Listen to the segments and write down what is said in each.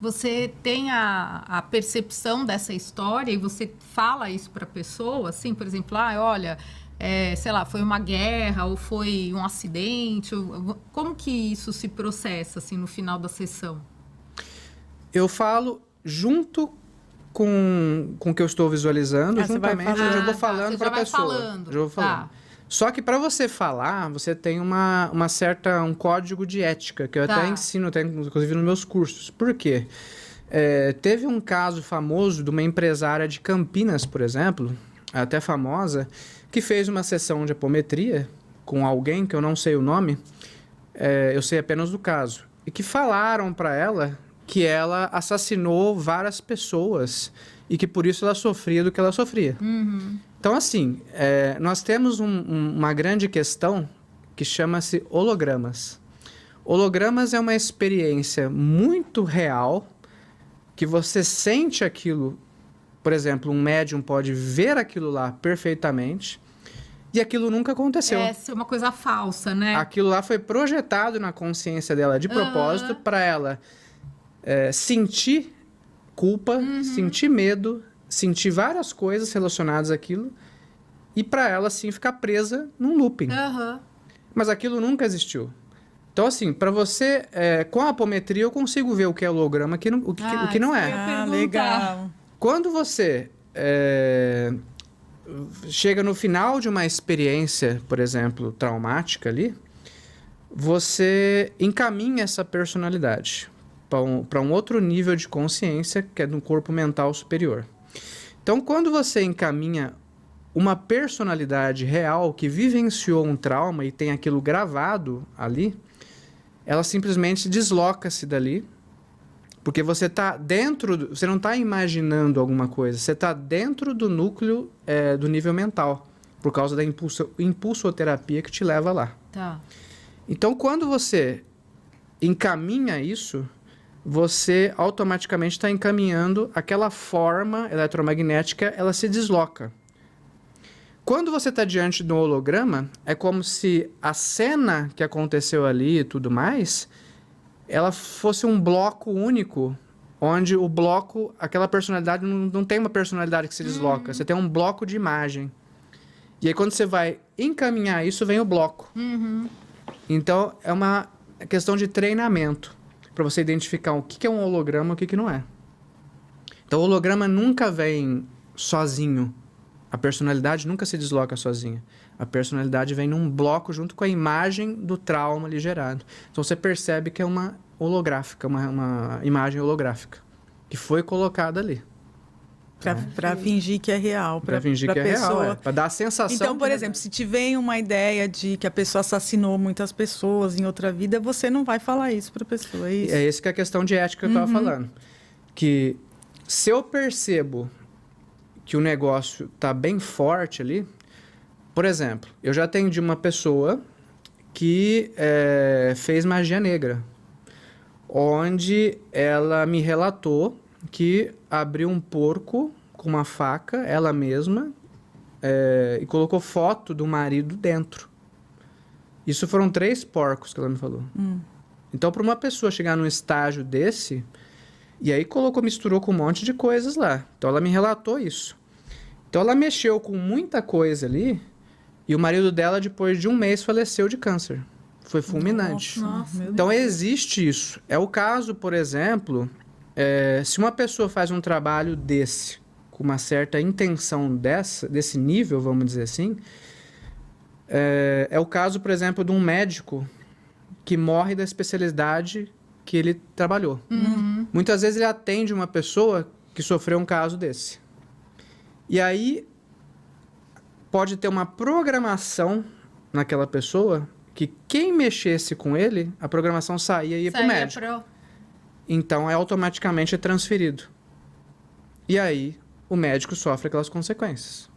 Você tem a percepção dessa história e você fala isso para a pessoa, assim, por exemplo, olha, sei lá, foi uma guerra ou foi um acidente, como que isso se processa, assim, no final da sessão? Eu falo junto com o que eu estou visualizando, juntamente, eu já vou falando para a pessoa. Já vou falando. Só que para você falar, você tem um código de ética, que eu até ensino, inclusive nos meus cursos. Por quê? Teve um caso famoso de uma empresária de Campinas, por exemplo, até famosa, que fez uma sessão de apometria com alguém, que eu não sei o nome, eu sei apenas do caso, e que falaram para ela que ela assassinou várias pessoas e que por isso ela sofria do que ela sofria. Uhum. Então, assim, nós temos uma grande questão que chama-se hologramas. Hologramas é uma experiência muito real, que você sente aquilo. Por exemplo, um médium pode ver aquilo lá perfeitamente e aquilo nunca aconteceu. É uma coisa falsa, né? Aquilo lá foi projetado na consciência dela de propósito para ela sentir culpa, sentir medo, sentir várias coisas relacionadas àquilo e para ela, assim, ficar presa num looping. Mas aquilo nunca existiu. Então, assim, para você, com a apometria, eu consigo ver o que é holograma e o que não é. Legal. Quando você chega no final de uma experiência, por exemplo, traumática ali, você encaminha essa personalidade para um outro nível de consciência, que é do corpo mental superior. Então, quando você encaminha uma personalidade real que vivenciou um trauma e tem aquilo gravado ali, ela simplesmente desloca-se dali, porque você está dentro, você não está imaginando alguma coisa, você está dentro do núcleo do nível mental, por causa da impulsoterapia que te leva lá. Então, quando você encaminha isso, você automaticamente está encaminhando aquela forma eletromagnética, ela se desloca. Quando você está diante do holograma, é como se a cena que aconteceu ali e tudo mais, ela fosse um bloco único, onde o bloco, aquela personalidade não tem uma personalidade que se desloca, você tem um bloco de imagem. E aí quando você vai encaminhar isso, vem o bloco. Então, é uma questão de treinamento, para você identificar o que é um holograma e o que não é. Então, o holograma nunca vem sozinho. A personalidade nunca se desloca sozinha. A personalidade vem num bloco junto com a imagem do trauma ali gerado. Então, você percebe que é uma holográfica, uma imagem holográfica, que foi colocada ali. Para fingir que é real. Para fingir que é real, para dar a sensação... Então, por exemplo, se tiver uma ideia de que a pessoa assassinou muitas pessoas em outra vida, você não vai falar isso para a pessoa, é isso? É isso que é a questão de ética que eu estava falando. Que se eu percebo que o negócio está bem forte ali... Por exemplo, eu já atendi uma pessoa que fez magia negra, onde ela me relatou que abriu um porco com uma faca, ela mesma, e colocou foto do marido dentro. Isso foram 3 porcos que ela me falou. Então, para uma pessoa chegar num estágio desse, e aí misturou com um monte de coisas lá. Então, ela me relatou isso. Então, ela mexeu com muita coisa ali, e o marido dela, depois de 1 mês, faleceu de câncer. Foi fulminante. Nossa. Então, existe isso. É o caso, por exemplo... se uma pessoa faz um trabalho com uma certa intenção desse nível, vamos dizer assim, é o caso, por exemplo, de um médico que morre da especialidade que ele trabalhou. Muitas vezes ele atende uma pessoa que sofreu um caso desse. E aí pode ter uma programação naquela pessoa que quem mexesse com ele, a programação saía e ia para o médico. Então, automaticamente transferido. E aí, o médico sofre aquelas consequências.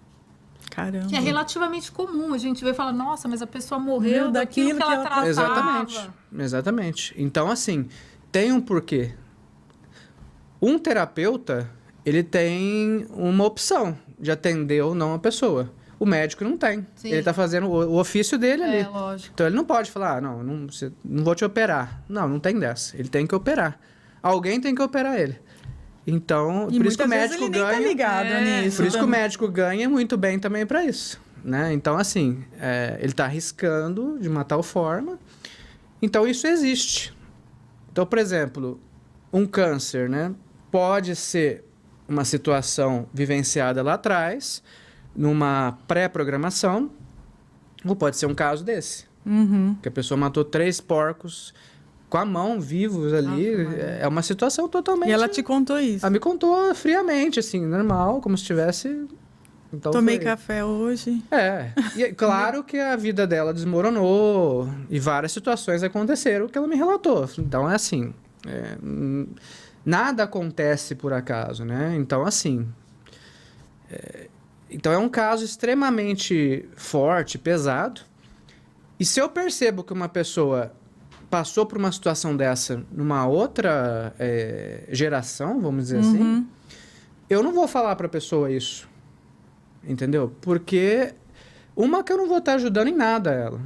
Caramba. Que é relativamente comum. A gente vê e fala, nossa, mas a pessoa morreu daquilo que ela tratava. Exatamente. Então, assim, tem um porquê. Um terapeuta, ele tem uma opção de atender ou não a pessoa. O médico não tem. Sim. Ele está fazendo o ofício dele ali. Lógico. Não pode falar, não vou te operar. Não tem dessa. Ele tem que operar. alguém tem que operar ele. Então, E por isso que o muitas vezes médico ele nem ganha. tá ligado nisso. Por isso que o também. médico ganha muito bem também para isso, né? Então, assim, ele está arriscando de uma tal forma. Então, isso existe. Então, por exemplo, um câncer, né? Pode ser uma situação vivenciada lá atrás, numa pré-programação, ou pode ser um caso desse. Que a pessoa matou 3 porcos com a mão, vivos ali. É uma situação totalmente... E ela te contou isso. Ela me contou friamente, assim, normal, como se tivesse... Então Tomei foi... café hoje. E é claro que a vida dela desmoronou e várias situações aconteceram que ela me relatou. Então, é assim, nada acontece por acaso, né? Então, assim... Então, é um caso extremamente forte, pesado. E se eu percebo que uma pessoa passou por uma situação dessa numa outra geração, vamos dizer assim, eu não vou falar para a pessoa isso. Entendeu? Porque que eu não vou estar ajudando em nada ela.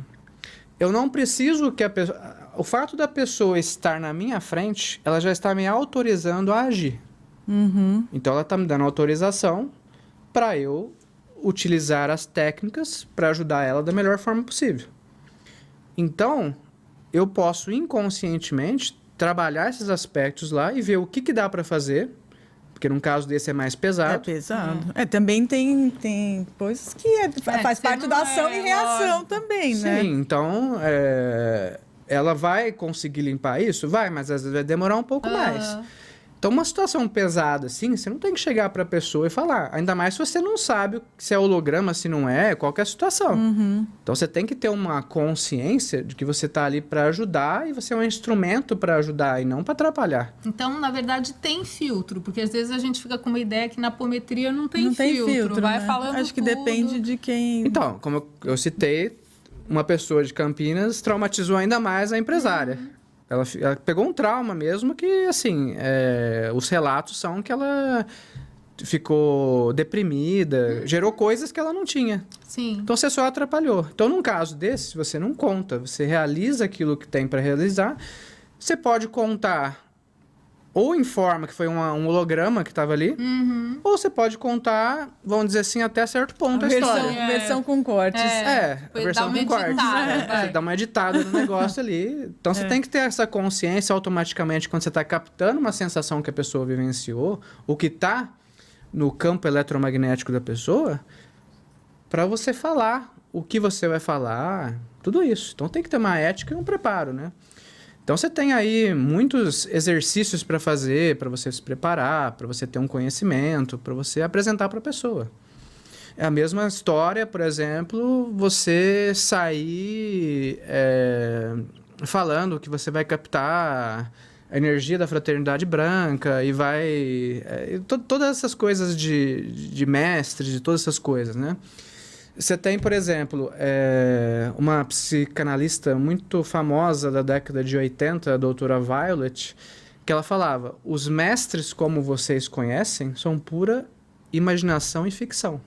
Eu não preciso que a pessoa... O fato da pessoa estar na minha frente, ela já está me autorizando a agir. Então, ela está me dando autorização para eu utilizar as técnicas para ajudar ela da melhor forma possível. Então, eu posso inconscientemente trabalhar esses aspectos lá e ver o que dá para fazer, porque num caso desse é mais pesado. É pesado. Também tem coisas que faz parte da ação e reação também, né? Sim, então ela vai conseguir limpar isso? Vai, mas às vezes vai demorar um pouco mais. Então, uma situação pesada assim, você não tem que chegar para a pessoa e falar. Ainda mais se você não sabe se é holograma, se não é, qual que é a situação. Então, você tem que ter uma consciência de que você está ali para ajudar e você é um instrumento para ajudar e não para atrapalhar. Então, na verdade, tem filtro, porque às vezes a gente fica com uma ideia que na apometria não tem filtro. Vai né? falando Acho que tudo. depende de quem... Então, como eu citei, uma pessoa de Campinas traumatizou ainda mais a empresária. Ela pegou um trauma mesmo que, assim, os relatos são que ela ficou deprimida, gerou coisas que ela não tinha. Sim. Então, você só atrapalhou. Então, num caso desse, você não conta. Você realiza aquilo que tem para realizar. Você pode contar ou informa que foi um holograma que estava ali, ou você pode contar, vamos dizer assim, até certo ponto a história. Versão com cortes. A versão com cortes. Você dá uma editada no negócio ali. Então, você tem que ter essa consciência automaticamente quando você está captando uma sensação que a pessoa vivenciou, o que está no campo eletromagnético da pessoa, para você falar o que você vai falar, tudo isso. Então, tem que ter uma ética e um preparo, né? Então, você tem aí muitos exercícios para fazer, para você se preparar, para você ter um conhecimento, para você apresentar para a pessoa. É a mesma história, por exemplo, você sair falando que você vai captar a energia da fraternidade branca e vai... todas essas coisas de mestres, de todas essas coisas, né? Você tem, por exemplo, uma psicanalista muito famosa da década de 80, a doutora Violet, que ela falava, os mestres como vocês conhecem são pura imaginação e ficção.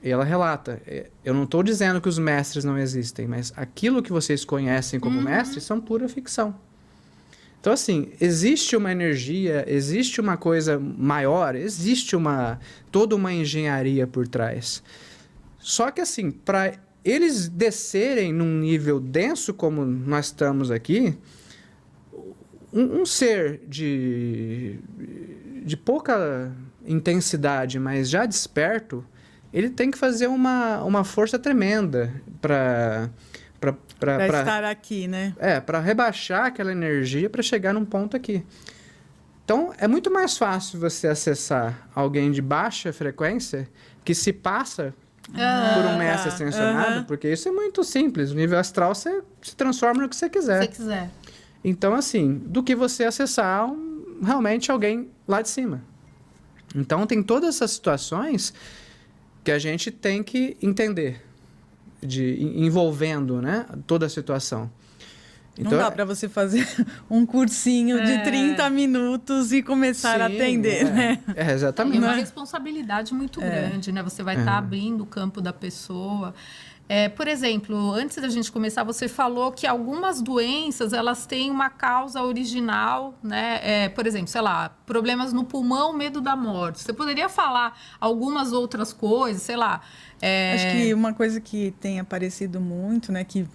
E ela relata, eu não estou dizendo que os mestres não existem, mas aquilo que vocês conhecem como mestres são pura ficção. Então, assim, existe uma energia, existe uma coisa maior, existe toda uma engenharia por trás. Só que, assim, para eles descerem num nível denso como nós estamos aqui, um ser de pouca intensidade, mas já desperto, ele tem que fazer uma força tremenda para estar aqui, né? para rebaixar aquela energia para chegar num ponto aqui. Então, é muito mais fácil você acessar alguém de baixa frequência que se passa por um mestre ascensionado, porque isso é muito simples. O nível astral você se transforma no que você quiser. Então, assim, do que você acessar realmente alguém lá de cima. Então, tem todas essas situações que a gente tem que entender, envolvendo, né, toda a situação. Então, não dá para você fazer um cursinho de 30 minutos e começar a atender, né? Exatamente. É uma responsabilidade muito grande, né? Você vai estar abrindo o campo da pessoa. Por exemplo, antes da gente começar, você falou que algumas doenças, elas têm uma causa original, né? Por exemplo, sei lá, problemas no pulmão, medo da morte. Você poderia falar algumas outras coisas, sei lá... Acho que uma coisa que tem aparecido muito, né? Que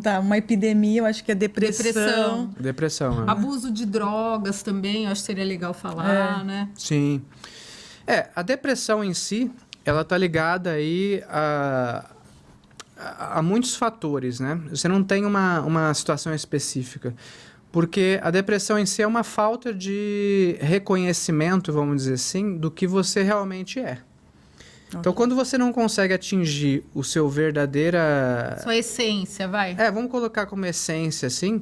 tá uma epidemia, eu acho que é depressão. Depressão, né? Abuso de drogas também, eu acho que seria legal falar, né? Sim. A depressão em si, ela tá ligada aí a muitos fatores, né? Você não tem uma situação específica. Porque a depressão em si é uma falta de reconhecimento, vamos dizer assim, do que você realmente é. Então, quando você não consegue atingir o seu verdadeira... Sua essência, vai. Vamos colocar como essência, assim.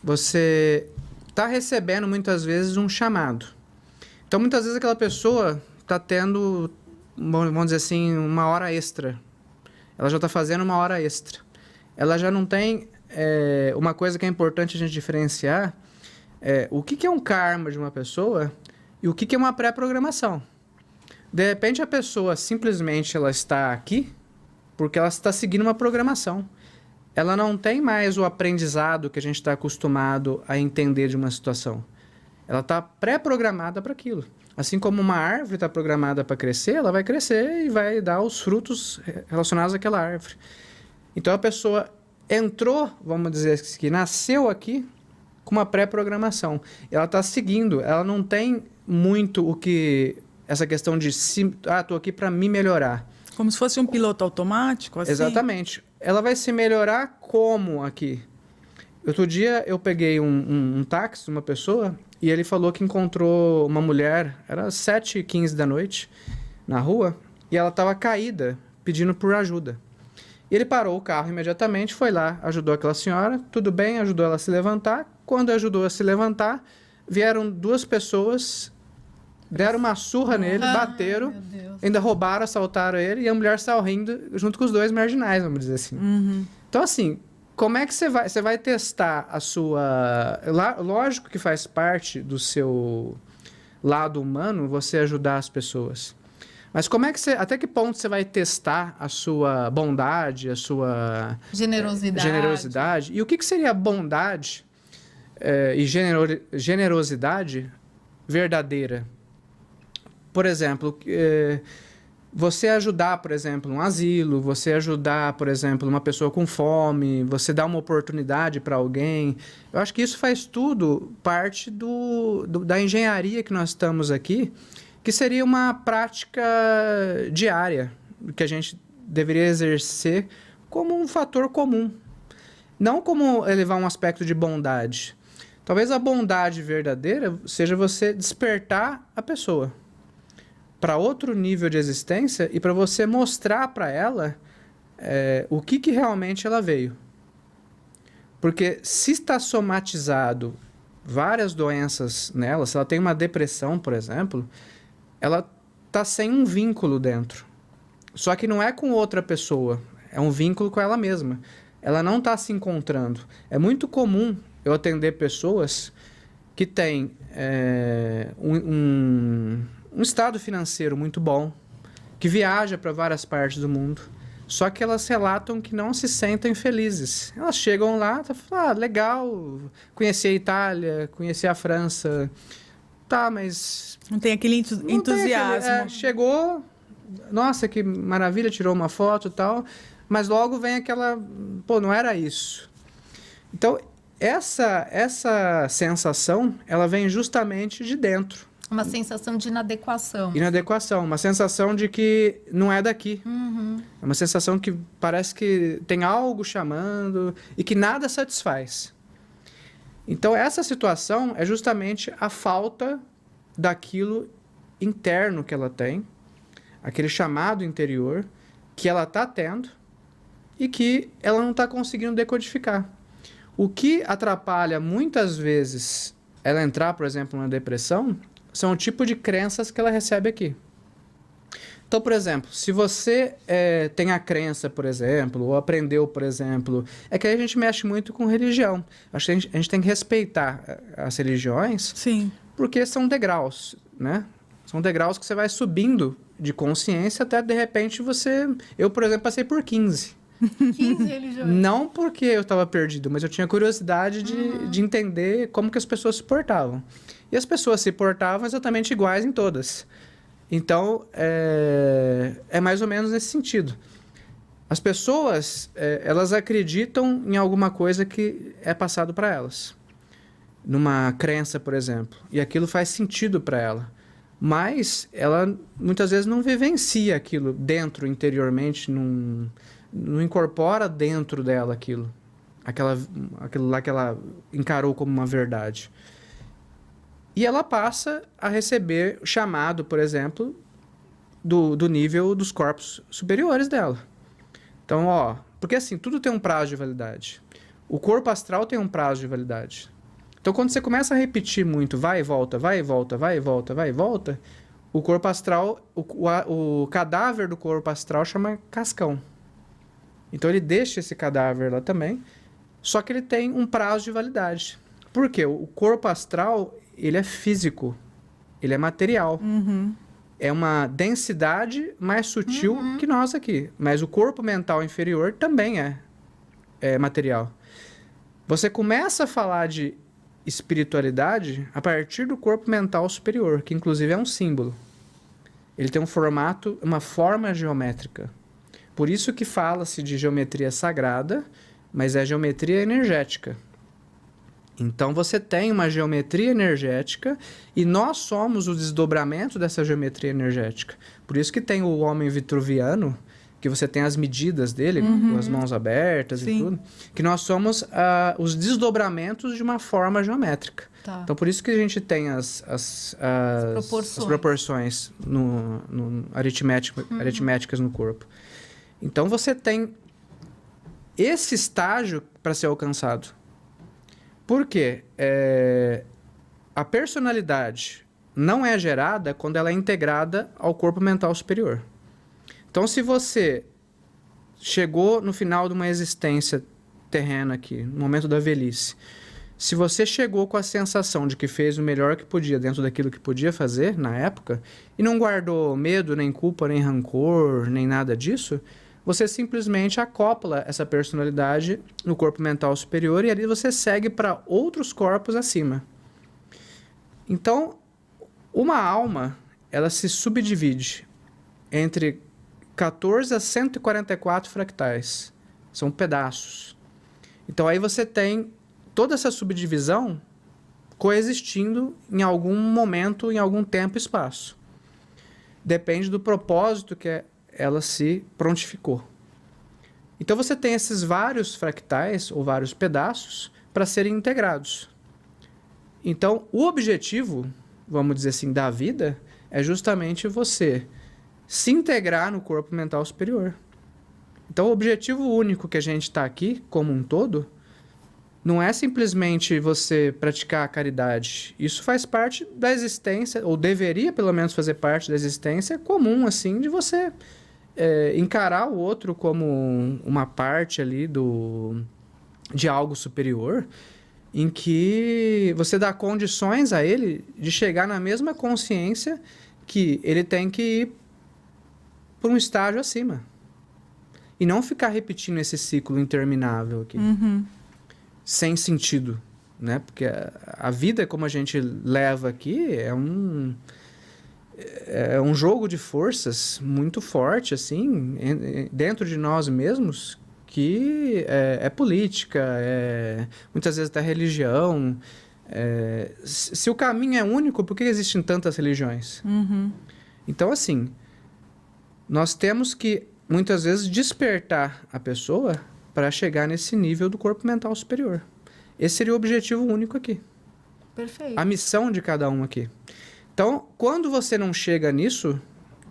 Você está recebendo, muitas vezes, um chamado. Então, muitas vezes, aquela pessoa está tendo, vamos dizer assim, uma hora extra. Ela já está fazendo uma hora extra. Ela já não tem... uma coisa que é importante a gente diferenciar o que é um karma de uma pessoa e o que é uma pré-programação. De repente, a pessoa simplesmente ela está aqui porque ela está seguindo uma programação. Ela não tem mais o aprendizado que a gente está acostumado a entender de uma situação. Ela está pré-programada para aquilo. Assim como uma árvore está programada para crescer, ela vai crescer e vai dar os frutos relacionados àquela árvore. Então, a pessoa entrou, vamos dizer que nasceu aqui com uma pré-programação. Ela está seguindo, ela não tem muito o que... Essa questão de, estou aqui para me melhorar. Como se fosse um piloto automático, assim? Exatamente. Ela vai se melhorar como aqui? Outro dia eu peguei um táxi de uma pessoa e ele falou que encontrou uma mulher, era 7h15 da noite, na rua, e ela estava caída, pedindo por ajuda. E ele parou o carro imediatamente, foi lá, ajudou aquela senhora, tudo bem, ajudou ela a se levantar. Quando ajudou a se levantar, vieram duas pessoas... Deram uma surra nele, bateram, ainda roubaram, assaltaram ele e a mulher saiu rindo junto com os dois marginais, vamos dizer assim. Uhum. Então, assim, como é que você vai... Você vai testar a sua... Lógico que faz parte do seu lado humano você ajudar as pessoas. Mas como é que você... Até que ponto você vai testar a sua bondade, a sua... generosidade? E o que seria bondade e generosidade verdadeira? Por exemplo, você ajudar, por exemplo, um asilo, você ajudar, por exemplo, uma pessoa com fome, você dar uma oportunidade para alguém. Eu acho que isso faz tudo parte da engenharia que nós estamos aqui, que seria uma prática diária, que a gente deveria exercer como um fator comum. Não como elevar um aspecto de bondade. Talvez a bondade verdadeira seja você despertar a pessoa para outro nível de existência e para você mostrar para ela o que realmente ela veio. Porque se está somatizado várias doenças nela, se ela tem uma depressão, por exemplo, ela está sem um vínculo dentro. Só que não é com outra pessoa, é um vínculo com ela mesma. Ela não está se encontrando. É muito comum eu atender pessoas que têm um estado financeiro muito bom, que viaja para várias partes do mundo, só que elas relatam que não se sentem felizes. Elas chegam lá e falam, legal, conheci a Itália, conheci a França, tá, mas... Não tem aquele entusiasmo. Chegou, nossa, que maravilha, tirou uma foto e tal, mas logo vem aquela, não era isso. Então, essa sensação, ela vem justamente de dentro. Uma sensação de inadequação. Inadequação, uma sensação de que não é daqui. Uhum. É uma sensação que parece que tem algo chamando e que nada satisfaz. Então, essa situação é justamente a falta daquilo interno que ela tem, aquele chamado interior que ela está tendo e que ela não está conseguindo decodificar. O que atrapalha muitas vezes ela entrar, por exemplo, numa depressão, são o tipo de crenças que ela recebe aqui. Então, por exemplo, se você tem a crença, por exemplo, ou aprendeu, por exemplo, é que aí a gente mexe muito com religião. Acho que a gente tem que respeitar as religiões, sim, porque são degraus, né? São degraus que você vai subindo de consciência até, de repente, você... Eu, por exemplo, passei por 15. 15 religiões. Não porque eu estava perdido, mas eu tinha curiosidade de entender como que as pessoas se portavam. E as pessoas se portavam exatamente iguais em todas. Então, é mais ou menos nesse sentido. As pessoas, elas acreditam em alguma coisa que é passado para elas. Numa crença, por exemplo. E aquilo faz sentido para ela. Mas ela, muitas vezes, não vivencia aquilo dentro, interiormente, não incorpora dentro dela aquilo lá que ela encarou como uma verdade. E ela passa a receber o chamado, por exemplo, do nível dos corpos superiores dela. Então, porque assim, tudo tem um prazo de validade. O corpo astral tem um prazo de validade. Então, quando você começa a repetir muito, vai e volta, vai e volta, vai e volta, vai e volta, o corpo astral, o cadáver do corpo astral chama cascão. Então, ele deixa esse cadáver lá também, só que ele tem um prazo de validade. Por quê? O corpo astral, ele é físico, ele é material. É uma densidade mais sutil que nós aqui. Mas o corpo mental inferior também é material. Você começa a falar de espiritualidade a partir do corpo mental superior, que inclusive é um símbolo. Ele tem um formato, uma forma geométrica. Por isso que fala-se de geometria sagrada, mas é geometria energética. Então você tem uma geometria energética e nós somos o desdobramento dessa geometria energética. Por isso que tem o homem vitruviano, que você tem as medidas dele, com as mãos abertas e tudo, que nós somos os desdobramentos de uma forma geométrica. Tá. Então, por isso que a gente tem as proporções aritméticas no corpo. Então, você tem esse estágio para ser alcançado. Por quê? A personalidade não é gerada quando ela é integrada ao corpo mental superior. Então, se você chegou no final de uma existência terrena aqui, no momento da velhice, se você chegou com a sensação de que fez o melhor que podia dentro daquilo que podia fazer na época, e não guardou medo, nem culpa, nem rancor, nem nada disso, você simplesmente acopla essa personalidade no corpo mental superior e ali você segue para outros corpos acima. Então, uma alma, ela se subdivide entre 14 a 144 fractais. São pedaços. Então, aí você tem toda essa subdivisão coexistindo em algum momento, em algum tempo e espaço. Depende do propósito que ela se prontificou. Então, você tem esses vários fractais, ou vários pedaços, para serem integrados. Então, o objetivo, vamos dizer assim, da vida, é justamente você se integrar no corpo mental superior. Então, o objetivo único que a gente está aqui, como um todo, não é simplesmente você praticar a caridade. Isso faz parte da existência, ou deveria pelo menos fazer parte da existência comum, assim, de você encarar o outro como uma parte ali de algo superior, em que você dá condições a ele de chegar na mesma consciência que ele tem que ir por um estágio acima. E não ficar repetindo esse ciclo interminável aqui. Sem sentido, né? Porque a vida como a gente leva aqui é um jogo de forças muito forte, assim, dentro de nós mesmos, que é política, muitas vezes até religião. Se o caminho é único, por que existem tantas religiões? Então, assim, nós temos que, muitas vezes, despertar a pessoa para chegar nesse nível do corpo mental superior. Esse seria o objetivo único aqui. Perfeito. A missão de cada um aqui. Então, quando você não chega nisso,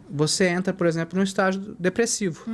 você entra, por exemplo, num estágio depressivo.